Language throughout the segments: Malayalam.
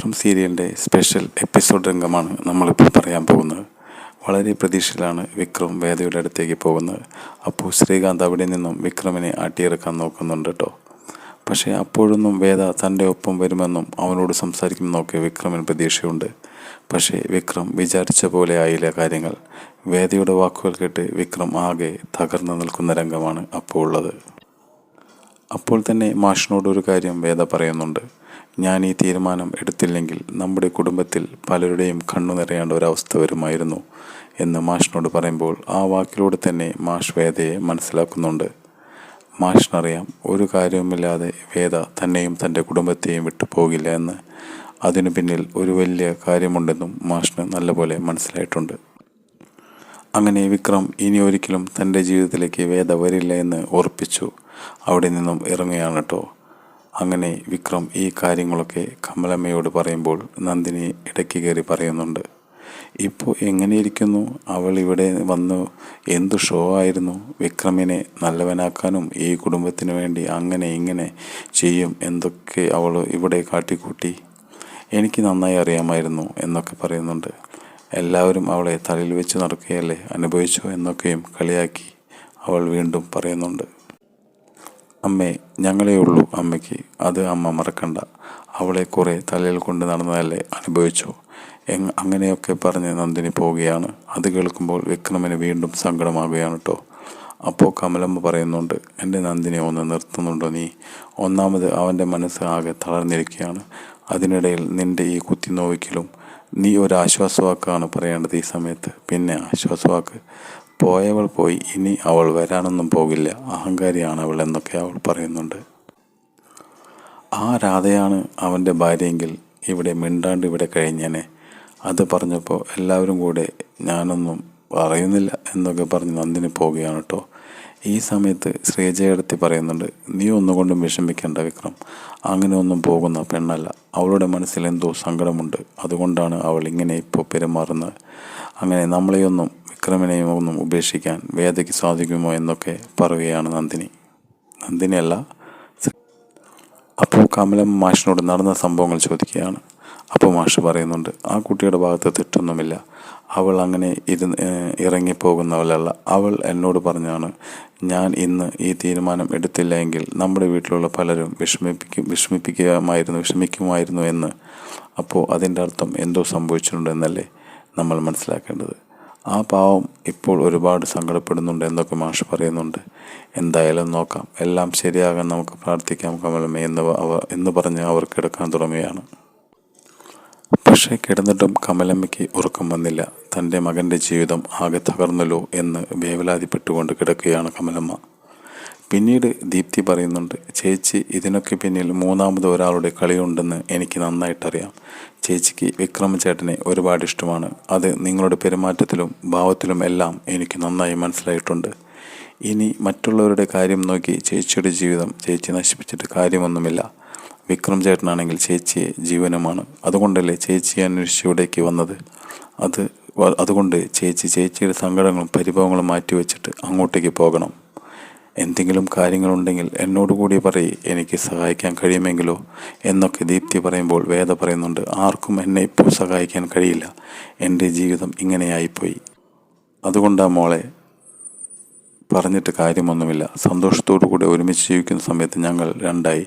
വിക്രം സീരിയലിൻ്റെ സ്പെഷ്യൽ എപ്പിസോഡ് രംഗമാണ് നമ്മളിപ്പോൾ പറയാൻ പോകുന്നത്. വളരെ പ്രതീക്ഷയിലാണ് വിക്രം വേദയുടെ അടുത്തേക്ക് പോകുന്നത്. അപ്പോൾ ശ്രീകാന്ത് അവിടെ നിന്നും വിക്രമിനെ ആട്ടിയിറക്കാൻ നോക്കുന്നുണ്ട് കേട്ടോ. പക്ഷേ അപ്പോഴൊന്നും വേദ തൻ്റെ ഒപ്പം വരുമെന്നും അവനോട് സംസാരിക്കുമെന്നൊക്കെ വിക്രമിന് പ്രതീക്ഷയുണ്ട്. പക്ഷേ വിക്രം വിചാരിച്ച പോലെ ആയില്ല കാര്യങ്ങൾ. വേദയുടെ വാക്കുകൾ കേട്ട് വിക്രം ആകെ തകർന്നു നിൽക്കുന്ന രംഗമാണ് അപ്പോൾ ഉള്ളത്. അപ്പോൾ തന്നെ മാഷിനോട് ഒരു കാര്യം വേദ പറയുന്നുണ്ട്. ഞാൻ ഈ തീരുമാനം എടുത്തില്ലെങ്കിൽ നമ്മുടെ കുടുംബത്തിൽ പലരുടെയും കണ്ണു നിറയേണ്ട ഒരവസ്ഥ വരുമായിരുന്നു എന്ന് മാഷിനോട് പറയുമ്പോൾ ആ വാക്കിലൂടെ തന്നെ മാഷ് വേദയെ മനസ്സിലാക്കുന്നുണ്ട്. മാഷിനറിയാം ഒരു കാര്യവുമില്ലാതെ വേദ തന്നെയും തൻ്റെ കുടുംബത്തെയും വിട്ടു പോകില്ല എന്ന്. അതിനു പിന്നിൽ ഒരു വലിയ കാര്യമുണ്ടെന്നും മാഷിന് നല്ലപോലെ മനസ്സിലായിട്ടുണ്ട്. അങ്ങനെ വിക്രം ഇനി ഒരിക്കലും തൻ്റെ ജീവിതത്തിലേക്ക് വേദ വരില്ല എന്ന് ഉറപ്പിച്ചു അവിടെ നിന്നും ഇറങ്ങുകയാണ് കേട്ടോ. അങ്ങനെ വിക്രം ഈ കാര്യങ്ങളൊക്കെ കമലമ്മയോട് പറയുമ്പോൾ നന്ദിനി ഇടയ്ക്ക് കയറി പറയുന്നുണ്ട്. ഇപ്പോൾ എങ്ങനെയിരിക്കുന്നു അവൾ ഇവിടെ വന്നു? എന്തു ഷോ ആയിരുന്നു! വിക്രമിനെ നല്ലവനാക്കാനും ഈ കുടുംബത്തിന് വേണ്ടി അങ്ങനെ ഇങ്ങനെ ചെയ്യും എന്തൊക്കെ അവൾ ഇവിടെ കാട്ടിക്കൂട്ടി. എനിക്ക് നന്നായി അറിയാമായിരുന്നു എന്നൊക്കെ പറയുന്നുണ്ട്. എല്ലാവരും അവളെ തലയിൽ വെച്ച് നടക്കുകയല്ലേ, അനുഭവിച്ചു എന്നൊക്കെയും കളിയാക്കി അവൾ വീണ്ടും പറയുന്നുണ്ട്. അമ്മേ, ഞങ്ങളേ ഉള്ളൂ അമ്മയ്ക്ക്, അത് അമ്മ മറക്കണ്ട. അവളെ കുറേ തലയിൽ കൊണ്ട് നടന്നതല്ലേ, അനുഭവിച്ചോ അങ്ങനെയൊക്കെ പറഞ്ഞ് നന്ദിനി പോവുകയാണ്. അത് കേൾക്കുമ്പോൾ വിക്രമിന് വീണ്ടും സങ്കടമാകുകയാണ് കേട്ടോ. അപ്പോൾ കമലമ്മ പറയുന്നുണ്ട്, എൻ്റെ നന്ദിനെ ഒന്ന് നിർത്തുന്നുണ്ടോ നീ? ഒന്നാമത് അവൻ്റെ മനസ്സ് ആകെ തളർന്നിരിക്കുകയാണ്. അതിനിടയിൽ നിൻ്റെ ഈ കുത്തിനോവിക്കലും. നീ ഒരു ആശ്വാസവാക്കാണ് പറയേണ്ടത് ഈ സമയത്ത്. പിന്നെ ആശ്വാസവാക്ക്? പോയവൾ പോയി, ഇനി അവൾ വരാനൊന്നും പോകില്ല, അഹങ്കാരിയാണ് അവൾ എന്നൊക്കെ അവൾ പറയുന്നുണ്ട്. ആ രാധയാണ് അവൻ്റെ ഭാര്യയെങ്കിൽ ഇവിടെ മിണ്ടാണ്ട് ഇവിടെ കഴിഞ്ഞേനെ. അത് പറഞ്ഞപ്പോൾ എല്ലാവരും കൂടെ ഞാനൊന്നും പറയുന്നില്ല എന്നൊക്കെ പറഞ്ഞ് നന്ദിനി പോവുകയാണ് കേട്ടോ. ഈ സമയത്ത് ശ്രീജയടുത്ത് പറയുന്നുണ്ട്, നീ ഒന്നുകൊണ്ടും വിഷമിക്കേണ്ട വിക്രം, അങ്ങനെ ഒന്നും പോകുന്ന പെണ്ണല്ല. അവളുടെ മനസ്സിൽ എന്തോ സങ്കടമുണ്ട്, അതുകൊണ്ടാണ് അവൾ ഇങ്ങനെ ഇപ്പോൾ പെരുമാറുന്നത്. അങ്ങനെ നമ്മളെയൊന്നും വിക്രമിനെയും ഒന്നും ഉപേക്ഷിക്കാൻ വേദയ്ക്ക് സാധിക്കുമോ എന്നൊക്കെ പറയുകയാണ് നന്ദിനിയല്ല. അപ്പോൾ കമലമ്മ മാഷിനോട് നടന്ന സംഭവങ്ങൾ ചോദിക്കുകയാണ്. അപ്പോൾ മാഷ് പറയുന്നുണ്ട്, ആ കുട്ടിയുടെ ഭാഗത്ത് തെറ്റൊന്നുമില്ല. അവൾ അങ്ങനെ ഇറങ്ങിപ്പോകുന്നവളല്ല. അവൾ എന്നോട് പറഞ്ഞാണ്, ഞാൻ ഇന്ന് ഈ തീരുമാനം എടുത്തില്ല എങ്കിൽ നമ്മുടെ വീട്ടിലുള്ള പലരും വിഷമിക്കുമായിരുന്നു എന്ന്. അപ്പോൾ അതിൻ്റെ അർത്ഥം എന്തോ സംഭവിച്ചിട്ടുണ്ടെന്നല്ലേ നമ്മൾ മനസ്സിലാക്കേണ്ടത്. ആ പാവം ഇപ്പോൾ ഒരുപാട് സങ്കടപ്പെടുന്നുണ്ട് എന്നൊക്കെ മാഷ് പറയുന്നുണ്ട്. എന്തായാലും നോക്കാം, എല്ലാം ശരിയാകാൻ നമുക്ക് പ്രാർത്ഥിക്കാം കമലമ്മ എന്ന് പറഞ്ഞ് അവർ കിടക്കാൻ തുടങ്ങുകയാണ്. പക്ഷേ കിടന്നിട്ടും കമലമ്മയ്ക്ക് ഉറക്കം വന്നില്ല. തൻ്റെ മകൻ്റെ ജീവിതം ആകെ തകർന്നല്ലോ എന്ന് വേവലാതിപ്പെട്ടുകൊണ്ട് കിടക്കുകയാണ് കമലമ്മ. പിന്നീട് ദീപ്തി പറയുന്നുണ്ട്, ചേച്ചി, ഇതിനൊക്കെ പിന്നിൽ മൂന്നാമത് ഒരാളുടെ കളിയുണ്ടെന്ന് എനിക്ക് നന്നായിട്ടറിയാം. ചേച്ചിക്ക് വിക്രമചേട്ടനെ ഒരുപാട് ഇഷ്ടമാണ്. അത് നിങ്ങളുടെ പെരുമാറ്റത്തിലും ഭാവത്തിലും എല്ലാം എനിക്ക് നന്നായി മനസ്സിലായിട്ടുണ്ട്. ഇനി മറ്റുള്ളവരുടെ കാര്യം നോക്കി ചേച്ചിയുടെ ജീവിതം ചേച്ചി നശിപ്പിച്ചിട്ട് കാര്യമൊന്നുമില്ല. വിക്രം ചേട്ടനാണെങ്കിൽ ചേച്ചിയെ ജീവനുമാണ്. അതുകൊണ്ടല്ലേ ചേച്ചിയെ അന്വേഷിച്ച് ഇവിടേക്ക് വന്നത്. അതുകൊണ്ട് ചേച്ചിയുടെ സങ്കടങ്ങളും പരിഭവങ്ങളും മാറ്റിവെച്ചിട്ട് അങ്ങോട്ടേക്ക് പോകണം. എന്തെങ്കിലും കാര്യങ്ങളുണ്ടെങ്കിൽ എന്നോട് കൂടി പറയ്, എനിക്ക് സഹായിക്കാൻ കഴിയുമെങ്കിലോ എന്നൊക്കെ ദീപ്തി പറയുമ്പോൾ വേദ പറയുന്നുണ്ട്, ആർക്കും എന്നെ ഇപ്പോൾ സഹായിക്കാൻ കഴിയില്ല. എൻ്റെ ജീവിതം ഇങ്ങനെയായിപ്പോയി. അതുകൊണ്ടാണ് മോളെ, പറഞ്ഞിട്ട് കാര്യമൊന്നുമില്ല. സന്തോഷത്തോടു കൂടെ ഒരുമിച്ച് ജീവിക്കുന്ന സമയത്ത് ഞങ്ങൾ രണ്ടായി.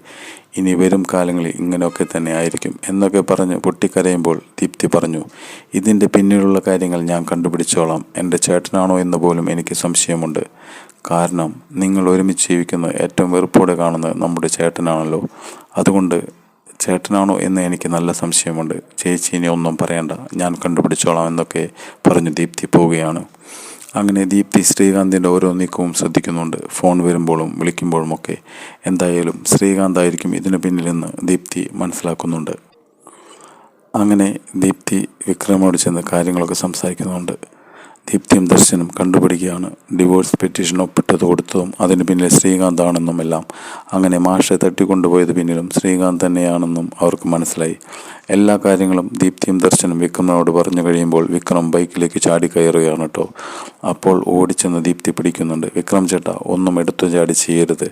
ഇനി വരും കാലങ്ങളിൽ ഇങ്ങനെയൊക്കെ തന്നെ ആയിരിക്കും എന്നൊക്കെ പറഞ്ഞ് പൊട്ടിക്കരയുമ്പോൾ ദീപ്തി പറഞ്ഞു, ഇതിൻ്റെ പിന്നിലുള്ള കാര്യങ്ങൾ ഞാൻ കണ്ടുപിടിച്ചോളാം. എൻ്റെ ചേട്ടനാണോ എന്ന് പോലും എനിക്ക് സംശയമുണ്ട്. കാരണം നിങ്ങൾ ഒരുമിച്ച് ജീവിക്കുന്നത് ഏറ്റവും വെറുപ്പോടെ കാണുന്നത് നമ്മുടെ ചേട്ടനാണല്ലോ. അതുകൊണ്ട് ചേട്ടനാണോ എന്ന് എനിക്ക് നല്ല സംശയമുണ്ട്. ചേച്ചി ഇനി ഒന്നും പറയണ്ട, ഞാൻ കണ്ടുപിടിച്ചോളാം എന്നൊക്കെ പറഞ്ഞു ദീപ്തി പോവുകയാണ്. അങ്ങനെ ദീപ്തി ശ്രീകാന്തിൻ്റെ ഓരോ നീക്കവും ശ്രദ്ധിക്കുന്നുണ്ട്, ഫോൺ വരുമ്പോഴും വിളിക്കുമ്പോഴുമൊക്കെ. എന്തായാലും ശ്രീകാന്തായിരിക്കും ഇതിനു പിന്നിലെന്ന് ദീപ്തി മനസ്സിലാക്കുന്നുണ്ട്. അങ്ങനെ ദീപ്തി വിക്രമോട് ചെന്ന് കാര്യങ്ങളൊക്കെ സംസാരിക്കുന്നുണ്ട്. ദീപ്തിയും ദർശനും കണ്ടുപിടിക്കുകയാണ് ഡിവോഴ്സ് പെറ്റീഷൻ ഒപ്പിട്ടത് കൊടുത്തതും അതിന് പിന്നിൽ ശ്രീകാന്താണെന്നും എല്ലാം. അങ്ങനെ മാഷെ തട്ടിക്കൊണ്ടുപോയത് പിന്നിലും ശ്രീകാന്ത് തന്നെയാണെന്നും അവർക്ക് മനസ്സിലായി. എല്ലാ കാര്യങ്ങളും ദീപ്തിയും ദർശനും വിക്രമനോട് പറഞ്ഞു കഴിയുമ്പോൾ വിക്രം ബൈക്കിലേക്ക് ചാടിക്കയറുകയാണ് കേട്ടോ. അപ്പോൾ ഓടിച്ചെന്ന് ദീപ്തി പിടിക്കുന്നുണ്ട്. വിക്രം ചേട്ടാ, ഒന്നും എടുത്തു ചാടി ചെയ്യരുത്.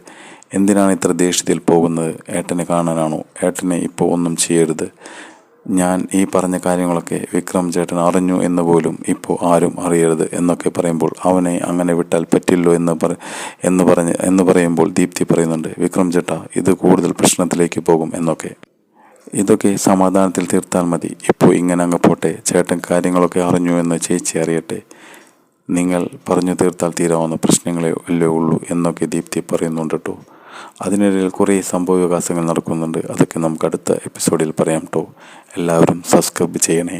എന്തിനാണ് ഇത്ര ദേഷ്യത്തിൽ പോകുന്നത്? ഏട്ടനെ കാണാനാണോ? ഏട്ടനെ ഇപ്പോൾ ഒന്നും ചെയ്യരുത്. ഞാൻ ഈ പറഞ്ഞ കാര്യങ്ങളൊക്കെ വിക്രം ചേട്ടൻ അറിഞ്ഞു എന്ന് പോലും ഇപ്പോൾ ആരും അറിയരുത് എന്നൊക്കെ പറയുമ്പോൾ അവനെ അങ്ങനെ വിട്ടാൽ പറ്റില്ലോ എന്ന് പറയുമ്പോൾ ദീപ്തി പറയുന്നുണ്ട്, വിക്രം ചേട്ടാ ഇത് കൂടുതൽ പ്രശ്നത്തിലേക്ക് പോകും എന്നൊക്കെ. ഇതൊക്കെ സമാധാനത്തിൽ തീർത്താൽ മതി. ഇപ്പോൾ ഇങ്ങനെ അങ്ങ് പോട്ടെ. ചേട്ടൻ കാര്യങ്ങളൊക്കെ അറിഞ്ഞു എന്ന് ചേച്ചി അറിയട്ടെ. നിങ്ങൾ പറഞ്ഞു തീർത്താൽ തീരാവുന്ന പ്രശ്നങ്ങളെ അല്ലേ ഉള്ളൂ എന്നൊക്കെ ദീപ്തി പറയുന്നുണ്ട് കേട്ടോ. അതിനിടയിൽ കുറേ സംഭവവികാസങ്ങൾ നടക്കുന്നുണ്ട്. അതൊക്കെ നമുക്ക് അടുത്ത എപ്പിസോഡിൽ പറയാം കേട്ടോ. എല്ലാവരും സബ്സ്ക്രൈബ് ചെയ്യണേ.